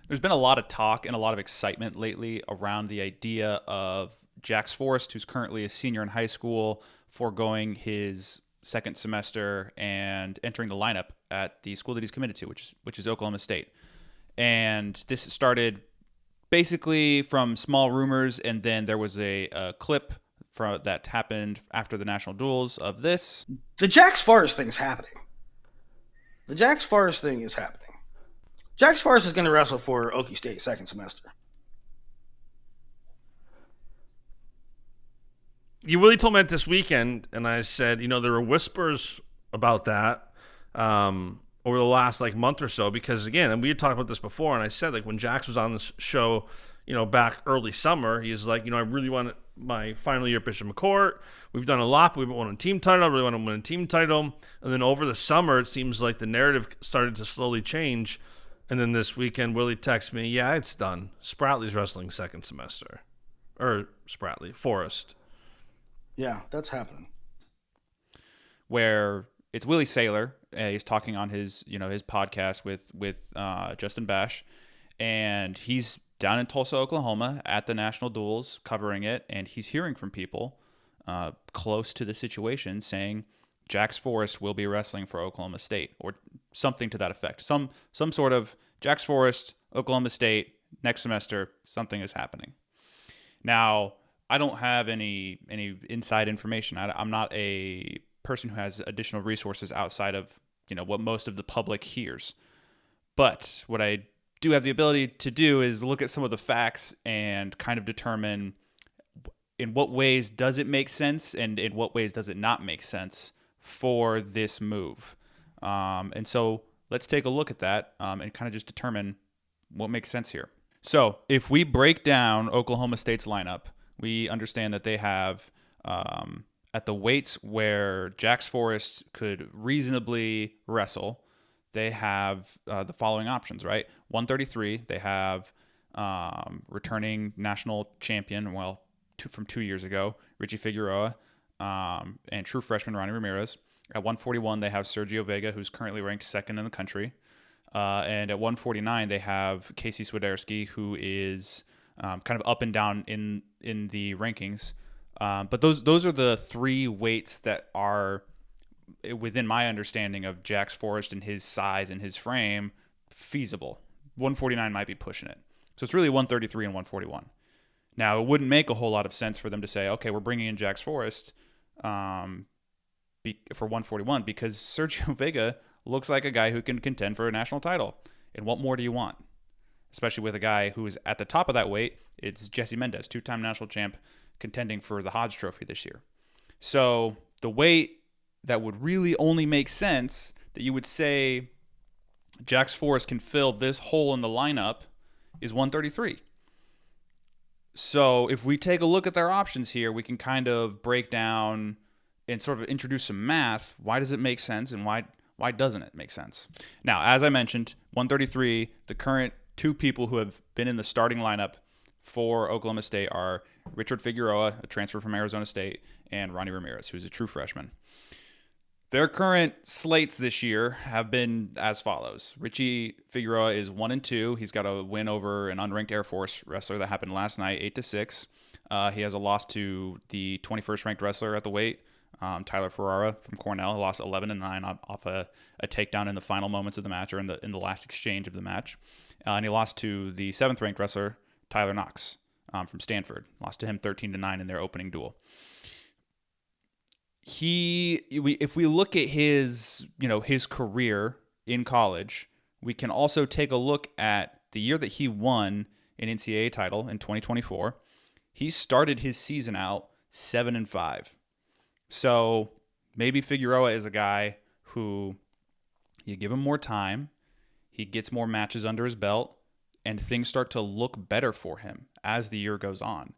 There's been a lot of talk and a lot of excitement lately around the idea of Jax Forrest, who's currently a senior in high school, foregoing his second semester and entering the lineup at the school that he's committed to, which is Oklahoma State. And this started basically from small rumors, and then there was a clip that happened after the national duels of this. The Jax Forest thing's happening. The Jax Forest thing is happening. Jax Forest is going to wrestle for Okie State second semester. You really told me that this weekend, and I said, there were whispers about that over the last month or so, because again, and we had talked about this before, and I said when Jax was on this show, back early summer, he's like, I really want my final year at Bishop McCourt. We've done a lot, but we haven't won a team title. I really want to win a team title. And then over the summer, it seems like the narrative started to slowly change. And then this weekend, Willie texts me, yeah, it's done. Spratley's wrestling second semester. Or Forrest. Yeah, that's happening. Where it's Willie Saylor. He's talking on his podcast with Justin Bash, and he's down in Tulsa, Oklahoma, at the national duels, covering it, and he's hearing from people close to the situation saying Jax Forrest will be wrestling for Oklahoma State, or something to that effect. Some sort of Jax Forrest, Oklahoma State, next semester, something is happening. Now, I don't have any inside information. I'm not a person who has additional resources outside of what most of the public hears. But what I do have the ability to do is look at some of the facts and kind of determine in what ways does it make sense and in what ways does it not make sense for this move. And so let's take a look at that and kind of just determine what makes sense here. So if we break down Oklahoma State's lineup, we understand that they have at the weights where Jax Forrest could reasonably wrestle, they have the following options, right? 133, they have returning national champion, from 2 years ago, Richie Figueroa, and true freshman Ronnie Ramirez. At 141, they have Sergio Vega, who's currently ranked second in the country. And at 149, they have Casey Swiderski, who is kind of up and down in the rankings. But those are the three weights that are, within my understanding of Jax Forrest and his size and his frame, feasible. 149 might be pushing it. So it's really 133 and 141. Now, it wouldn't make a whole lot of sense for them to say, okay, we're bringing in Jax Forrest for 141 because Sergio Vega looks like a guy who can contend for a national title. And what more do you want? Especially with a guy who is at the top of that weight. It's Jesse Mendez, two-time national champ, contending for the Hodge Trophy this year. So the weight that would really only make sense that you would say Jax Forrest can fill this hole in the lineup is 133. So if we take a look at their options here, we can kind of break down and sort of introduce some math. Why does it make sense and why doesn't it make sense? Now, as I mentioned, 133, the current two people who have been in the starting lineup for Oklahoma State are Richard Figueroa, a transfer from Arizona State, and Ronnie Ramirez, who's a true freshman. Their current slates this year have been as follows. Richie Figueroa is 1-2. He's got a win over an unranked Air Force wrestler that happened last night, 8-6. He has a loss to the 21st ranked wrestler at the weight, Tyler Ferrara from Cornell. He lost 11-9 off a takedown in the final moments of the match, or in the last exchange of the match. And he lost to the 7th ranked wrestler, Tyler Knox from Stanford. Lost to him 13-9 in their opening duel. If we look at his career in college, we can also take a look at the year that he won an NCAA title in 2024. He started his season out 7-5. So maybe Figueroa is a guy who you give him more time, he gets more matches under his belt, and things start to look better for him as the year goes on.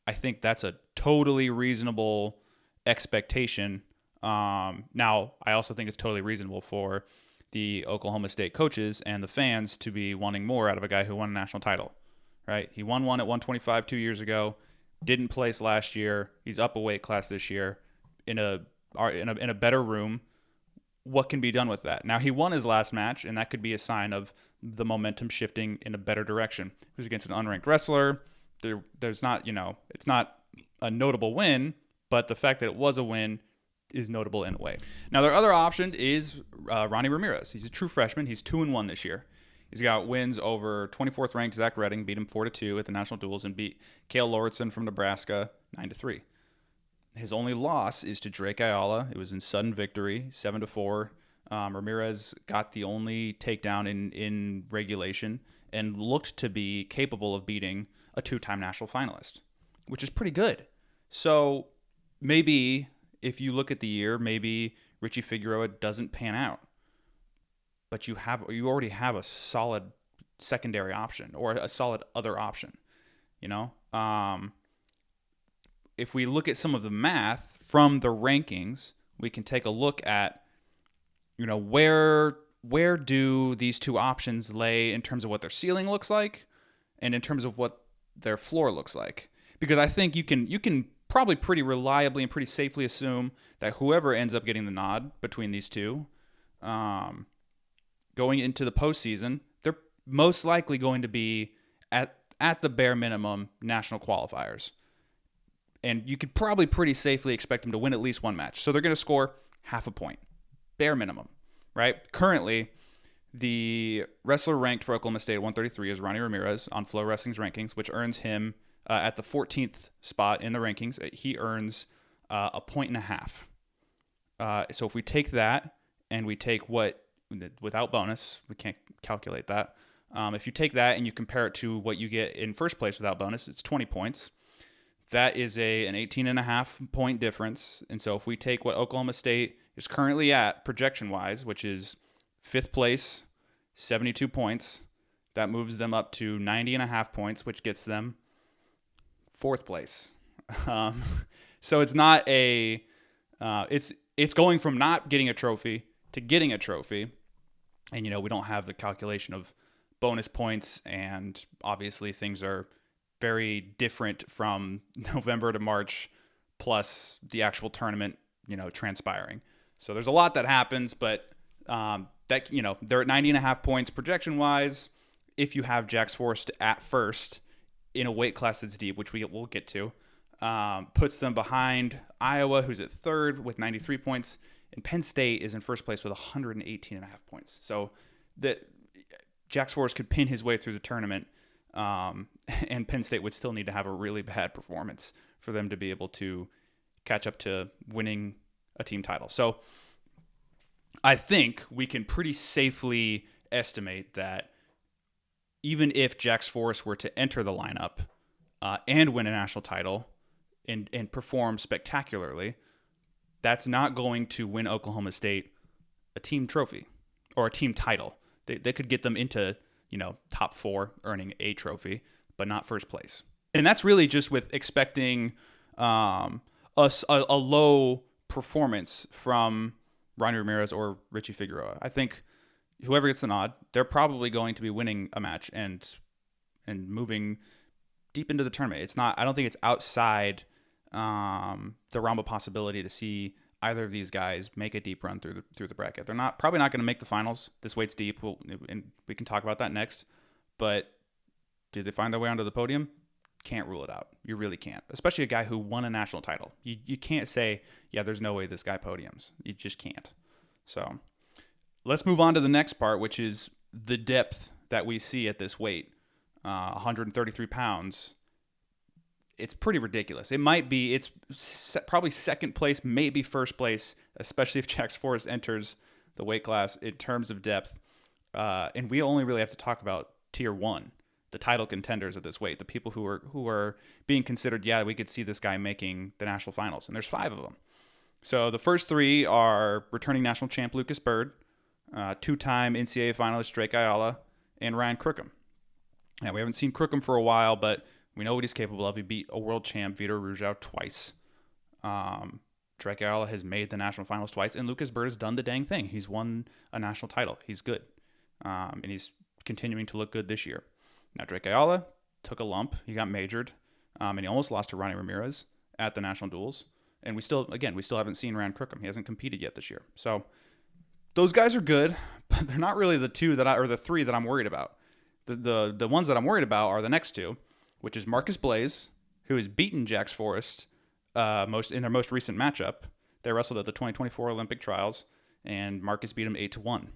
I think that's a totally reasonable expectation. Now, I also think it's totally reasonable for the Oklahoma State coaches and the fans to be wanting more out of a guy who won a national title, right? He won one at 125 2 years ago, didn't place last year. He's up a weight class this year in a better room what can be done with that. Now, he won his last match, and that could be a sign of the momentum shifting in a better direction. He was against an unranked wrestler. There's not, it's not a notable win, but the fact that it was a win is notable in a way. Now, their other option is Ronnie Ramirez. He's a true freshman. He's 2-1 this year. He's got wins over 24th ranked Zach Redding, beat him 4-2 at the national duels, and beat Cale Lauritsen from Nebraska 9-3. His only loss is to Drake Ayala. It was in sudden victory, 7-4. Ramirez got the only takedown in regulation and looked to be capable of beating a 2-time national finalist, which is pretty good. So maybe if you look at the year, maybe Richie Figueroa doesn't pan out, but you already have a solid secondary option or a solid other option. If we look at some of the math from the rankings, we can take a look at, where do these two options lay in terms of what their ceiling looks like and in terms of what their floor looks like. Because I think you can probably pretty reliably and pretty safely assume that whoever ends up getting the nod between these two, going into the postseason, they're most likely going to be at the bare minimum national qualifiers. And you could probably pretty safely expect them to win at least one match. So they're going to score half a point, bare minimum, right? Currently, the wrestler ranked for Oklahoma State at 133 is Ronnie Ramirez on Flow Wrestling's rankings, which earns him at the 14th spot in the rankings. He earns a point and a half. So if we take that and we take without bonus, we can't calculate that. If you take that and you compare it to what you get in first place without bonus, it's 20 points. That is an 18.5 point difference. And so if we take what Oklahoma State is currently at projection-wise, which is 5th place, 72 points, that moves them up to 90.5 points, which gets them 4th place. So it's not it's going from not getting a trophy to getting a trophy. And, we don't have the calculation of bonus points, and obviously things are very different from November to March, plus the actual tournament, transpiring. So there's a lot that happens, but they're at 90.5 points projection-wise. If you have Jax Forrest at first in a weight class that's deep, which we'll get to, puts them behind Iowa, who's at 3rd with 93 points, and Penn State is in first place with 118.5 points. So that Jax Forrest could pin his way through the tournament. And Penn State would still need to have a really bad performance for them to be able to catch up to winning a team title. So I think we can pretty safely estimate that even if Jax Forrest were to enter the lineup and win a national title and perform spectacularly, that's not going to win Oklahoma State a team trophy or a team title. They could get them into top 4, earning a trophy, but not first place. And that's really just with expecting a low performance from Ronnie Ramirez or Richie Figueroa. I think whoever gets the nod, they're probably going to be winning a match and moving deep into the tournament. I don't think it's outside the realm of possibility to see either of these guys make a deep run through the bracket. They're probably not going to make the finals. This weight's deep, and we can talk about that next. But did they find their way onto the podium? Can't rule it out. You really can't. Especially a guy who won a national title. You can't say, yeah, there's no way this guy podiums. You just can't. So let's move on to the next part, which is the depth that we see at this weight. 133 pounds. It's pretty ridiculous. It's probably second place, maybe first place, especially if Jax Forrest enters the weight class in terms of depth. And we only really have to talk about tier 1, the title contenders at this weight, the people who are being considered, yeah, we could see this guy making the national finals. And there's 5 of them. So the first 3 are returning national champ Lucas Bird, 2-time NCAA finalist Drake Ayala, and Ryan Crookham. Now, we haven't seen Crookham for a while, but we know what he's capable of. He beat a world champ, Vitor Rujau, twice. Drake Ayala has made the national finals twice, and Lucas Bird has done the dang thing. He's won a national title. He's good. And he's continuing to look good this year. Now, Drake Ayala took a lump. He got majored, and he almost lost to Ronnie Ramirez at the national duels. And we still haven't seen Ryan Crookham. He hasn't competed yet this year. So those guys are good, but they're not really the three that I'm worried about. The ones that I'm worried about are the next two, which is Marcus Blaze, who has beaten Jax Forest in their most recent matchup. They wrestled at the 2024 Olympic trials, and Marcus beat him 8-1.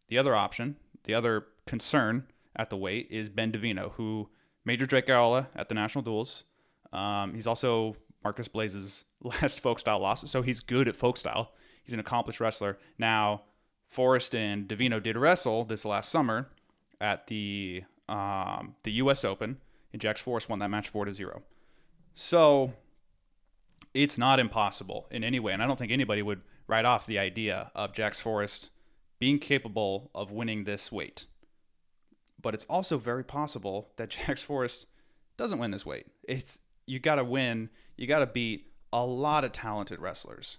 The other option, the other concern at the weight is Ben Davino, who major Drake Gaola at the national duels. He's also Marcus Blaze's last folk style loss, so he's good at folk style. He's an accomplished wrestler. Now, Forrest and Davino did wrestle this last summer at the U.S. Open, and Jax Forest won that match 4-0. So it's not impossible in any way, and I don't think anybody would write off the idea of Jax Forest being capable of winning this weight. But it's also very possible that Jax Forest doesn't win this weight. You got to win. You got to beat a lot of talented wrestlers.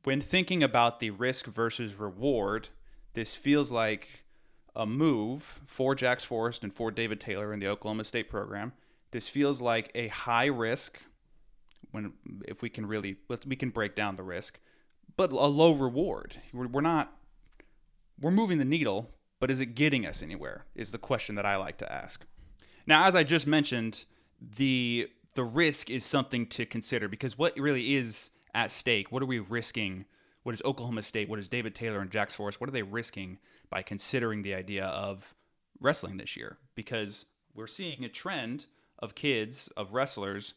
When thinking about the risk versus reward, this feels like a move for Jax Forest and for David Taylor in the Oklahoma State program. This feels like a high risk, we can break down the risk, but a low reward. We're moving the needle, but is it getting us anywhere is the question that I like to ask. Now, as I just mentioned, the risk is something to consider, because what really is at stake, what are we risking? What is Oklahoma State, what is David Taylor and Jax Forrest, what are they risking by considering the idea of wrestling this year? Because we're seeing a trend of kids, of wrestlers,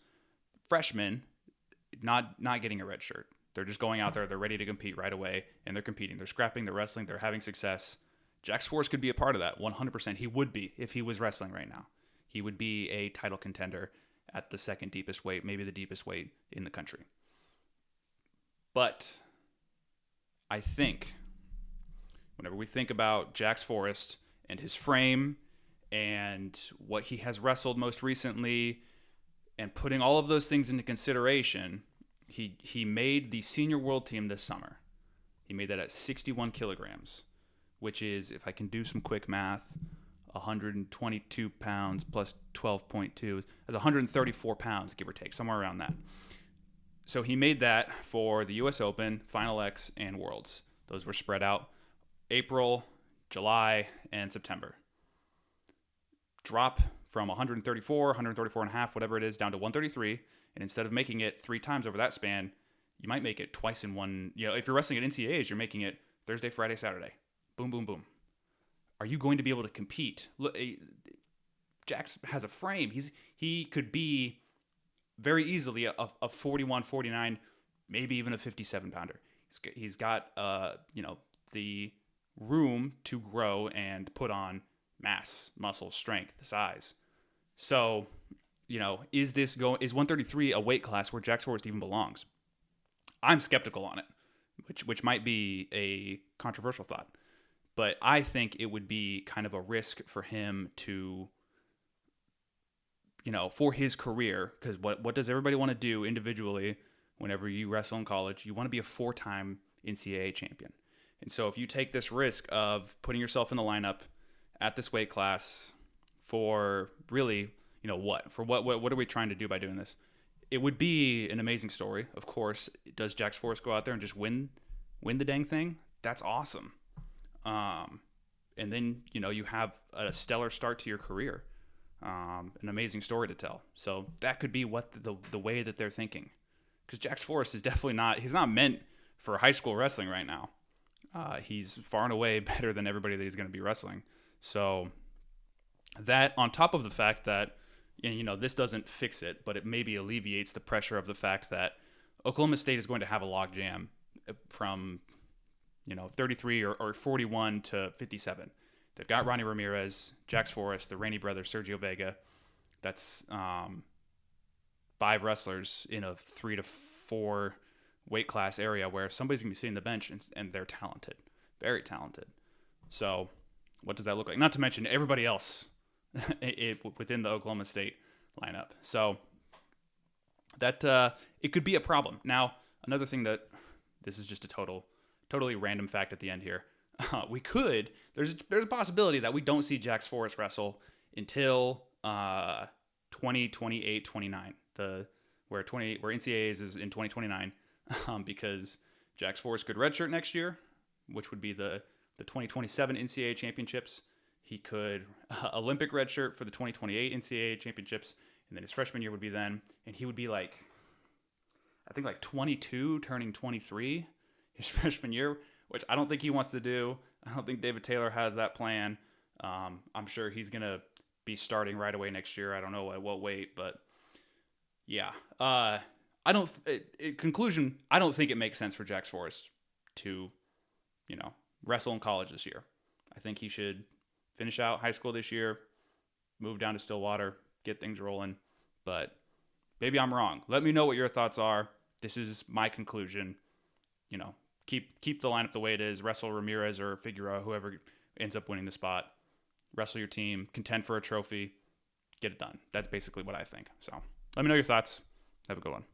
freshmen, not getting a red shirt. They're just going out there, they're ready to compete right away, and they're competing. They're scrapping, they're wrestling, they're having success. Jax Forrest could be a part of that, 100%. He would be if he was wrestling right now. He would be a title contender at the second deepest weight, maybe the deepest weight in the country. But I think whenever we think about Jax Forrest and his frame and what he has wrestled most recently, and putting all of those things into consideration, he made the senior world team this summer. He made that at 61 kilograms, which is, if I can do some quick math, 122 pounds plus 12.2. That's 134 pounds, give or take, somewhere around that. So he made that for the U.S. Open, Final X, and Worlds. Those were spread out April, July, and September. Drop from 134 and a half, whatever it is, down to 133. And instead of making it 3 times over that span, you might make it twice in one. If you're wrestling at NCAAs, you're making it Thursday, Friday, Saturday. Boom, boom, boom. Are you going to be able to compete? Look, Jax has a frame. He could be very easily a 41, 49, maybe even a 57 pounder. He's got the room to grow and put on mass, muscle, strength, size. So, is 133 a weight class where Jax Forrest even belongs? I'm skeptical on it, which might be a controversial thought. But I think it would be kind of a risk for him to, for his career, because what does everybody want to do individually whenever you wrestle in college? You want to be a 4-time NCAA champion. And so if you take this risk of putting yourself in the lineup at this weight class for really, what? For what are we trying to do by doing this? It would be an amazing story, of course. Does Jax Forrest go out there and just win the dang thing? That's awesome. And then, you have a stellar start to your career. An amazing story to tell. So that could be what the way that they're thinking. Because Jax Forrest is definitely he's not meant for high school wrestling right now. He's far and away better than everybody that he's going to be wrestling. So that, on top of the fact that, this doesn't fix it, but it maybe alleviates the pressure of the fact that Oklahoma State is going to have a log jam from 33 or 41 to 57. They've got Ronnie Ramirez, Jax Forrest, the Rainey brothers, Sergio Vega. That's 5 wrestlers in a 3 to 4 weight class area where somebody's going to be sitting on the bench and they're talented, very talented. So what does that look like? Not to mention everybody else within the Oklahoma State lineup. So that it could be a problem. Now, another thing this is just a totally random fact at the end here. There's a possibility that we don't see Jax Forrest wrestle until 2028, 29. Where NCAAs is in 2029. because Jax Forrest could redshirt next year, which would be the 2027 NCAA championships. He could Olympic redshirt for the 2028 NCAA championships, and then his freshman year would be then, and he would be like 22, turning 23 his freshman year, which I don't think he wants to do. I don't think David Taylor has that plan. I'm sure he's gonna be starting right away next year. I don't know at what weight, but yeah. Conclusion, I don't think it makes sense for Jax Forrest to, wrestle in college this year. I think he should finish out high school this year, move down to Stillwater, get things rolling. But maybe I'm wrong. Let me know what your thoughts are. This is my conclusion. Keep the lineup the way it is. Wrestle Ramirez or Figueroa, whoever ends up winning the spot. Wrestle your team, contend for a trophy, get it done. That's basically what I think. So let me know your thoughts. Have a good one.